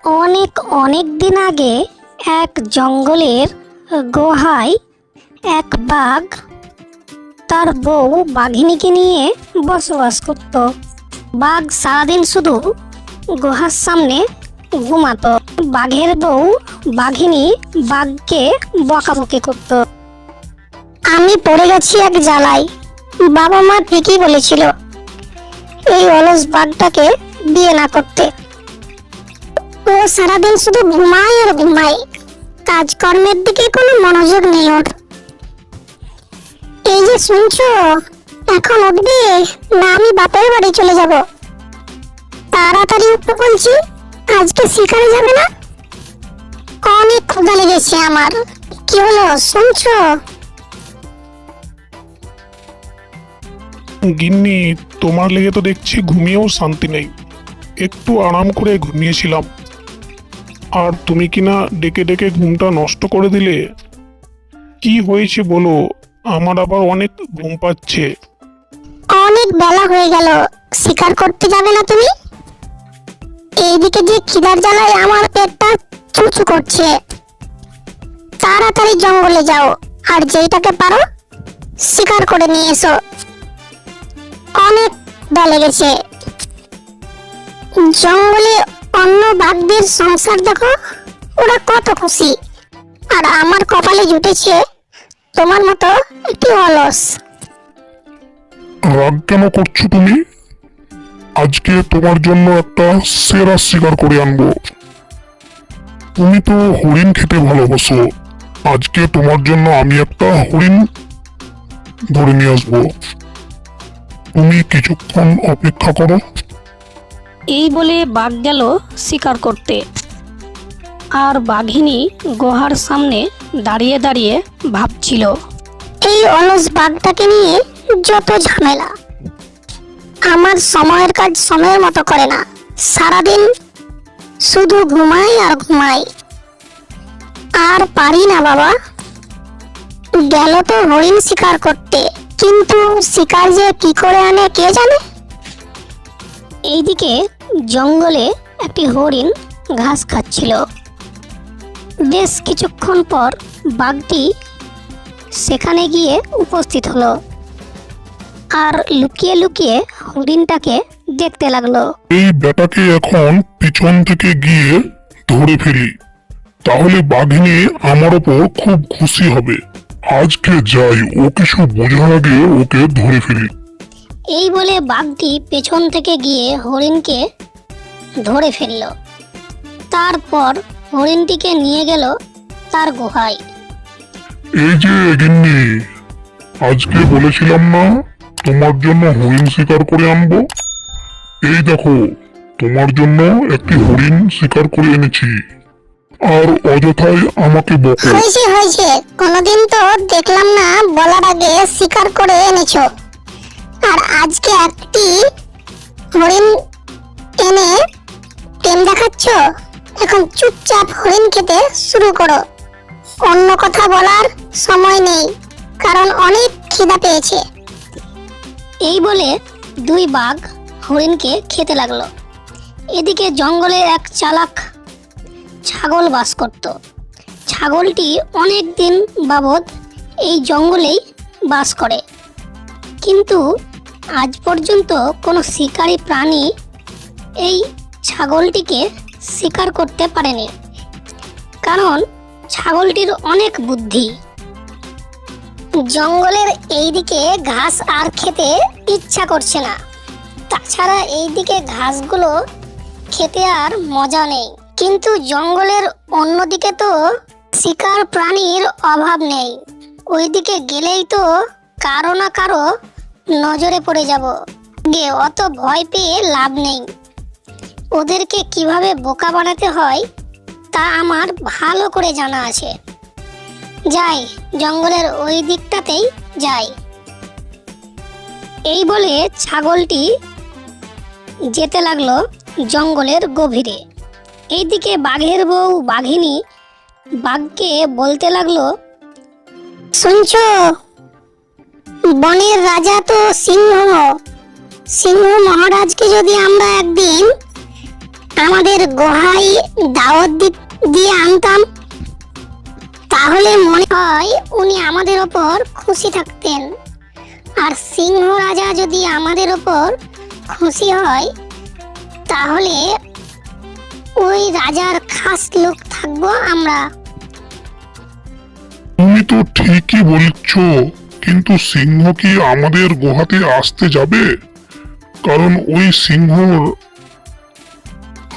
অনেক অনেক দিন আগে এক জঙ্গলের গুহায় এক বাঘ তার বউ বাঘিনীকে নিয়ে বসবাস করত। বাঘ সারাদিন শুধু গুহার সামনে ঘুমাতো। বাঘের বউ বাঘিনী বাঘকে বকাবকি করত। আমি পড়ে গেছি এক জ্বালায়। বাবা মা ঠিকই বলেছিল এই অলস বাঘটাকে বিয়ে না করতে। ও সারাদিন শুধু ঘুমায় আর ঘুমায়, কাজকর্মের দিকে কোনো মনোযোগ নেই ওর। এই যে শুনছো, এখন উঠবে না আমি বাপের বাড়ি চলে যাব? তাড়াতাড়ি উঠতে বলছি, আজকে শিকারে যাবে না? অনেক ক্ষুধা লেগেছে আমার। কি হলো শুনছো? গিন্নি, তোমার লেগে তো দেখছি ঘুমিয়েও শান্তি নেই। একটু আরাম করে ঘুমিয়েছিলাম, আর তুমি কিনা ডেকে ডেকে ঘুমটা নষ্ট করে দিলে। কি হয়েছে বলো, আমার আবার অনেক ঘুম পাচ্ছে। অনেক বেলা হয়ে গেল, শিকার করতে যাবে না তুমি? এইদিকে যে খিদার জ্বালায় আমার পেটটা চুচু করছে। তাড়াতাড়ি জঙ্গলে যাও, আর যেইটাকে পারো শিকার করে নিয়ে এসো। অনেক বেলা গেছে। জঙ্গলে অন্য বাঘদের সংসার দেখো, ওরা কত খুশি, আর আমার কপালে জুটেছে তোমার মতো একটি অলস। রাগ কেন করছো তুমি? আজকে তোমার জন্য একটা সেরা শিকার করে আনবো। তুমি তো হরিণ খেতে ভালোবাসো, আজকে তোমার জন্য আমি একটা হরিণ ধরে নিয়ে আসবো। তুমি কিছুক্ষণ অপেক্ষা করো। এই বলে বাঘ গেল শিকার করতে। আর বাঘিনী গুহার সামনে দাঁড়িয়ে দাঁড়িয়ে ভাবছিল, এই অলস বাঘটাকে নিয়ে যত ঝামেলা। আমার সময়ের কাজ সময়ের মতো করে না, সারাদিন শুধু ঘুমাই আর ঘুমাই। আর পারি না বাবা। গেল তো হরিণ শিকার করতে, কিন্তু শিকার যে কি করে আনে কে জানে। এইদিকে জঙ্গলে একটি হরিণ ঘাস খাচ্ছিল। বেশ কিছুক্ষণ পর বাঘটি সেখানে গিয়ে উপস্থিত হলো, আর লুকিয়ে লুকিয়ে হরিণটাকে দেখতে লাগলো। এই বেটাকে এখন পিছন থেকে গিয়ে ধরে ফেলি, তাহলে বাঘিনী আমার ওপর খুব খুশি হবে। আজকে যাই, ও কিছু বোঝার আগে ওকে ধরে ফেলি। এই বলে বাঘটি পেছন থেকে গিয়ে হরিণকে ধরে ফেলল। তারপর হরিণটিকে নিয়ে গেল তার গুহায়। এই যে গিন্নি, আজকে বলেছিলাম না তোমার জন্য হরিণ শিকার করে আনবো? এই দেখো, তোমার জন্য একটি হরিণ শিকার করে এনেছি, আর অযথাই আমাকে বকো। হয়েছে হয়েছে, কোনোদিন তো দেখলাম না বলার আগে শিকার করে এনেছো, আর আজকে একটি হরিণ এনে প্রেম দেখাচ্ছ। এখন চুপচাপ হরিণ খেতে শুরু করো, অন্য কথা বলার সময় নেই, কারণ অনেক খিদা পেয়েছে। এই বলে দুই বাঘ হরিণকে খেতে লাগলো। এদিকে জঙ্গলে এক চালাক ছাগল বাস করত। ছাগলটি অনেক দিন বাবদ এই জঙ্গলেই বাস করে, কিন্তু আজ পর্যন্ত কোনো শিকারী প্রাণী এই ছাগলটিকে শিকার করতে পারেনি, কারণ ছাগলটির অনেক বুদ্ধি। জঙ্গলের এইদিকে ঘাস আর খেতে ইচ্ছা করছে না, তাছাড়া এইদিকে ঘাসগুলো খেতে আর মজা নেই। কিন্তু জঙ্গলের অন্যদিকে তো শিকার প্রাণীর অভাব নেই, ওইদিকে গেলেই তো কারো না কারো নজরে পড়ে যাব। অত ভয় পেয়ে লাভ নেই, ওদেরকে কিভাবে বোকা বানাতে হয় তা আমার ভালো করে জানা আছে। যাই, জঙ্গলের ওই দিকটাতেই যাই। এই বলে ছাগলটি যেতে লাগলো জঙ্গলের গভীরে। এইদিকে বাঘের বউ বাঘিনী বাঘকে বলতে লাগলো, শুনছো, বনের রাজা তো সিংহ। সিংহ মহারাজকে যদি আমরা একদিন আমাদের গুহায় দাওয়াত দিয়ে আনতাম, তাহলে মনে হয় উনি আমাদের ওপর খুশি থাকতেন। আর সিংহ রাজা যদি আমাদের ওপর খুশি হয়, তাহলে ওই রাজার খাস লোক থাকবো আমরা। তুমি তো ঠিকই বলছ, কিন্তু সিংহ কি আমাদের গুহাতে আসতে যাবে? কারণ ওই সিংহ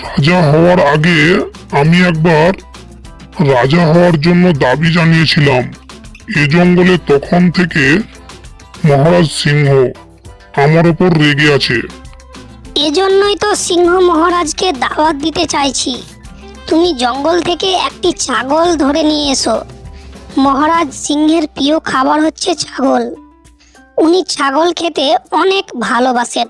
রাজা হওয়ার আগে আমি একবার রাজা হওয়ার জন্য দাবি জানিয়েছিলাম এ জঙ্গলে। তখন থেকে মহারাজ সিংহ আমার ওপর রেগে আছে। এজন্যই তো সিংহ মহারাজকে দাওয়াত দিতে চাইছি। তুমি জঙ্গল থেকে একটি ছাগল ধরে নিয়ে এসো। মহারাজ সিংহের প্রিয় খাবার হচ্ছে ছাগল। উনি ছাগল খেতে অনেক ভালোবাসেন।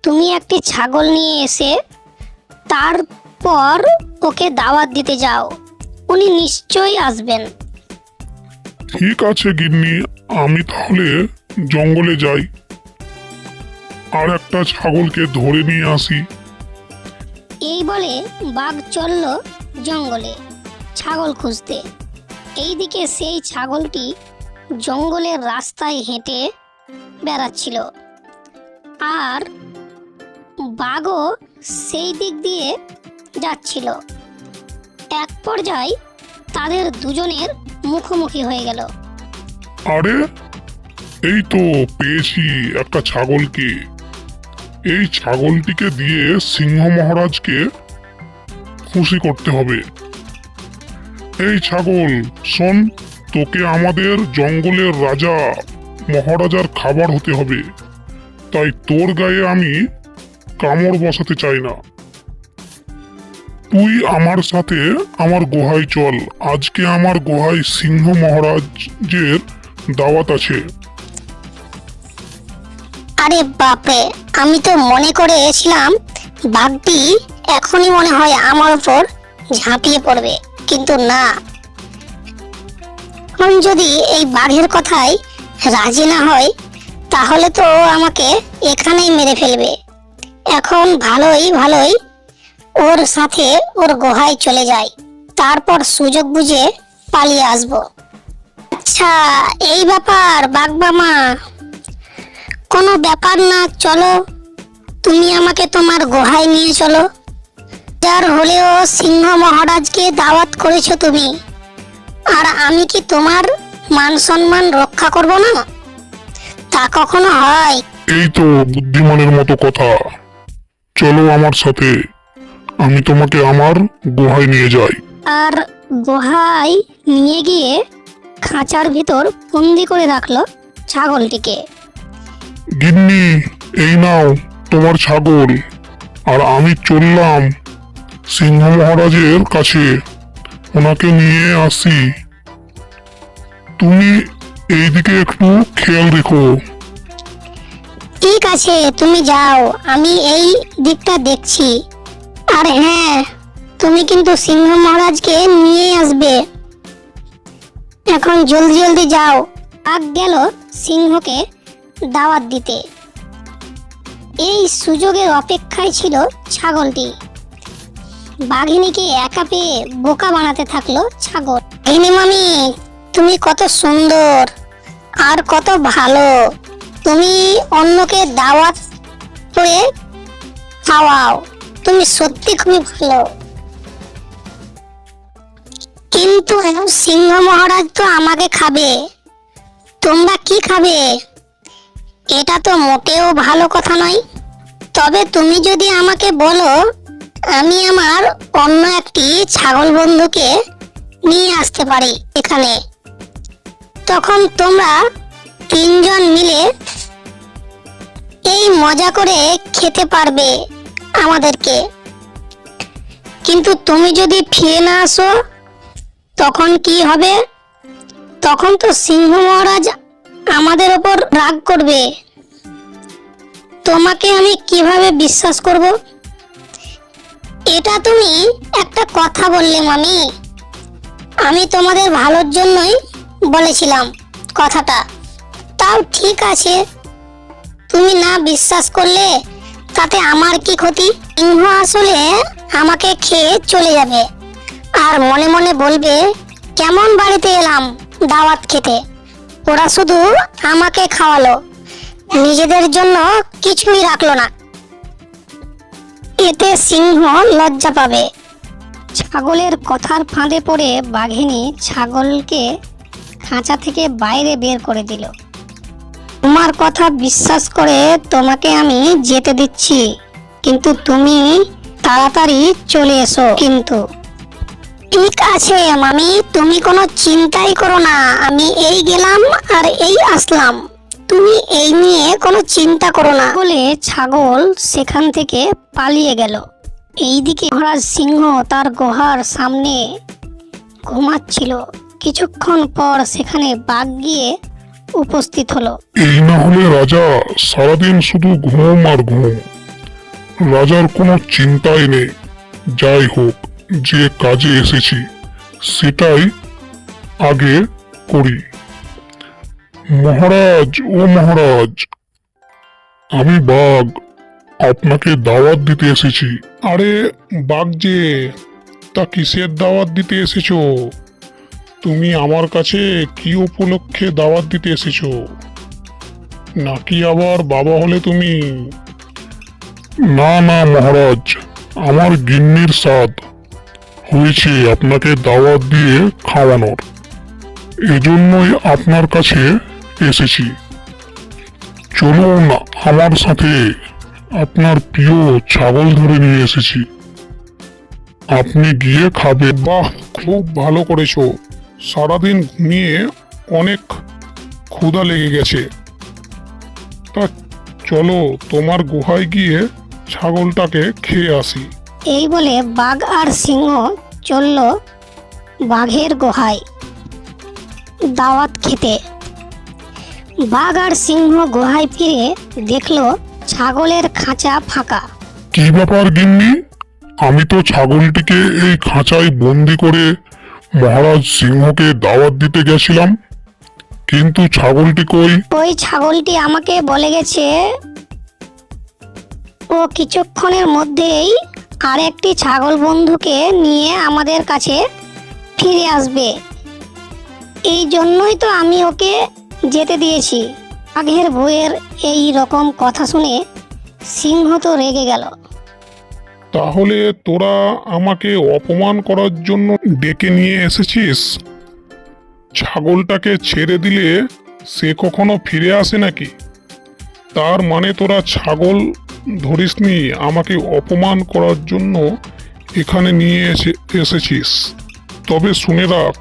তুমি একটি ছাগল নিয়ে এসে তারপর ওকে দাওয়াত দিতে যাও, উনি নিশ্চয়ই আসবেন। ঠিক আছে গিন্নি, আমি তাহলে জঙ্গলে যাই আর একটা ছাগলকে ধরে নিয়ে আসি। এই বলে বাঘ চলল জঙ্গলে ছাগল খুঁজতে। এইদিকে সেই ছাগলটি জঙ্গলের রাস্তায় হেঁটে বেড়াচ্ছিল, আর বাঘও সেই দিক দিয়ে যাচ্ছিল। এক পর্যায়ে তাদের দুজনের মুখোমুখি হয়ে গেল। আরে, এই তো পেয়েছি একটা ছাগলকে। এই ছাগলটিকে দিয়ে সিংহ মহারাজকে খুশি করতে হবে। এই ছাগল শোন, তোকে আমাদের জঙ্গলের রাজা মহারাজার খাবার হতে হবে, তাই তোর গায়ে আমি কামড় বসাতে চাই না। তুই আমার সাথে আমার গুহায় চল। আজকে আমার গুহায় সিংহ মহারাজের দাওয়াত আছে। আরে বাপরে, আমি তো মনে করেছিলাম বাঘটি এখনই মনে হয় আমার উপর ঝাঁপিয়ে পড়বে, কিন্তু না। এখন যদি এই বাঘের কথাই রাজি না হয়, তাহলে তো আমাকে এখানেই মেরে ফেলবে। এখন ভালোই ওর সাথে ওর গুহায় চলে যাই, তারপর সুযোগ বুঝে পালিয়ে আসব। আচ্ছা, এই ব্যাপার বাঘ মামা, কোনো ব্যাপার না, চলো তুমি আমাকে তোমার গুহায় নিয়ে চলো। যার হলেও সিংহ মহারাজকে দাওয়াত করেছো তুমি, আর আমি কি তোমার মান সম্মান রক্ষা করব না? তা কখনো হয়? এই তো বুদ্ধিমানের মতো কথা। চলো আমার সাথে, আমি তোমাকে আমার গুহায় নিয়ে যাই। আর গুহায় নিয়ে গিয়ে খাঁচার ভিতর বন্দি করে রাখলো ছাগলটিকে। গিন্নি, এই নাও তোমার ছাগল, আর আমি চললাম সিংহ মহারাজের কাছে, ওনাকে নিয়ে আসি। তুমি এইদিকে একটু খেয়াল রেখো। ঠিক আছে, তুমি যাও, আমি এই দিকটা দেখছি। আর হ্যাঁ, তুমি কিন্তু সিংহ মহারাজকে নিয়ে আসবে। এখন জলদি যাও। বাঘ গেল সিংহকে দাওয়াত দিতে। এই সুযোগের অপেক্ষায় ছিল ছাগলটি। বাঘিনীকে একা পেয়ে বোকা বানাতে থাকলো ছাগল। বাঘিনী মামি, তুমি কত সুন্দর আর কত ভালো, তুমি অন্যকে দাওয়াত করে খাওয়াও, তুমি সত্যি খুবই ভালো। কিন্তু সিংহ মহারাজ তো আমাকে খাবে, তোমরা কি খাবে? এটা তো মোটেও ভালো কথা নয়। তবে তুমি যদি আমাকে বলো, আমি আমার অন্য একটি ছাগল বন্ধুকে নিয়ে আসতে পারি এখানে, তখন তোমরা তিনজন মিলে এই মজা করে খেতে পারবে আমাদেরকে। কিন্তু তুমি যদি ফিরে না আসো, তখন কি হবে? তখন তো সিংহ মহারাজ আমাদের ওপর রাগ করবে। তোমাকে আমি কিভাবে বিশ্বাস করব? এটা তুমি একটা কথা বললে মামি, আমি তোমাদের ভালোর জন্যই বলেছিলাম কথাটা। তাও ঠিক আছে, তুমি না বিশ্বাস করলে তাতে আমার কি ক্ষতি? সিংহ আসলে আমাকে খেয়ে চলে যাবে আর মনে মনে বলবে, কেমন বাড়িতে এলাম দাওয়াত খেতে, ওরা শুধু আমাকে খাওয়ালো, নিজেদের জন্য কিছুই রাখলো না। এতে সিংহ লজ্জা পাবে। ছাগলের কথার ফাঁদে পড়ে বাঘিনী ছাগলকে খাঁচা থেকে বাইরে বের করে দিল। তোমার কথা বিশ্বাস করে তোমাকে আমি যেতে দিচ্ছি, কিন্তু তুমি তাড়াতাড়ি চলে এসো। কিন্তু ঠিক আছে মামি, তুমি কোনো চিন্তাই করো না, আমি এই গেলাম আর এই আসলাম, তুমি এই নিয়ে কোনো চিন্তা করো না বলে ছাগল সেখান থেকে পালিয়ে গেল। এইদিকে মহারাজ সিংহ তার গুহার সামনে ঘুমাচ্ছিল। কিছুক্ষণ পর সেখানে বাঘ গিয়ে উপস্থিত হলো। এই না হলে রাজা সারাদিন শুধু ঘুম আর ঘুম, রাজার কোনো চিন্তাই নেই। যাই হোক, যে কাজে এসেছি সেটাই আগে করি। মহারাজ, ও মহারাজ, আমি বাঘ, আপনাকে দাওয়াত দিতে এসেছি। আরে বাঘ যে, তা কিসের দাওয়াত দিতে এসেছো? তুমি আমার কাছে কি উপলক্ষে দাওয়াত দিতে এসেছো? নাকি আবার বাবা হলে তুমি? না না মহারাজ, আমার গিন্নির স্বাদ হয়েছে আপনাকে দাওয়াত দিয়ে খাওয়ানোর, এজন্যই আপনার কাছে এসেছি। চলুন আমার সাথে, আপনার প্রিয় ছাগল ধরে নিয়ে এসেছি, আপনি গিয়ে খাবে। বাহ, খুব ভালো করেছো। সারাদিন ঘুমিয়ে অনেক ক্ষুধা লেগে গেছে। তা চলো তোমার গুহায় গিয়ে ছাগলটাকে খেয়ে আসি। এই বলে বাঘ আর সিংহ চলল বাঘের গুহায় দাওয়াত খেতে। বাঘ আর সিংহ গুহায় ফিরে দেখলো ছাগলের খাঁচা ফাঁকা। কি ব্যাপার গিন্নি, আমি তো ছাগলটিকে এই খাঁচায় বন্দি করে মহারাজ সিংহকে দাওয়াত দিতে গেছিলাম, কিন্তু ছাগলটি কই? ওই ছাগলটি আমাকে বলে গেছে ও কিছুক্ষণের মধ্যেই আরেকটি ছাগল বন্ধুকে নিয়ে আমাদের কাছে ফিরে আসবে, এই জন্যই তো আমি ওকে যেতে দিয়েছি। বাঘের বউয়ের এই রকম কথা শুনে সিংহ তো রেগে গেল। তাহলে তোরা আমাকে অপমান করার জন্য ডেকে নিয়ে এসেছিস? ছাগলটাকে ছেড়ে দিলে সে কখনো ফিরে আসে নাকি? তার মানে তোরা ছাগল ধরিসনি, আমাকে অপমান করার জন্য এখানে নিয়ে এসেছিস। তবে শুনে রাখ,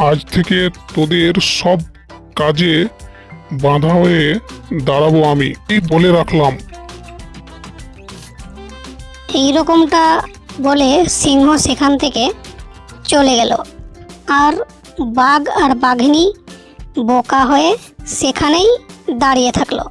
আজ থেকে তোদের সব কাজে বাধা হয়ে দাঁড়াবো আমি, এই বলে রাখলাম। এই রকমটা বলে সিংহ সেখান থেকে চলে গেল আর বাঘ আর বাঘিনী বোকা হয়ে সেখানেই দাঁড়িয়ে থাকলো।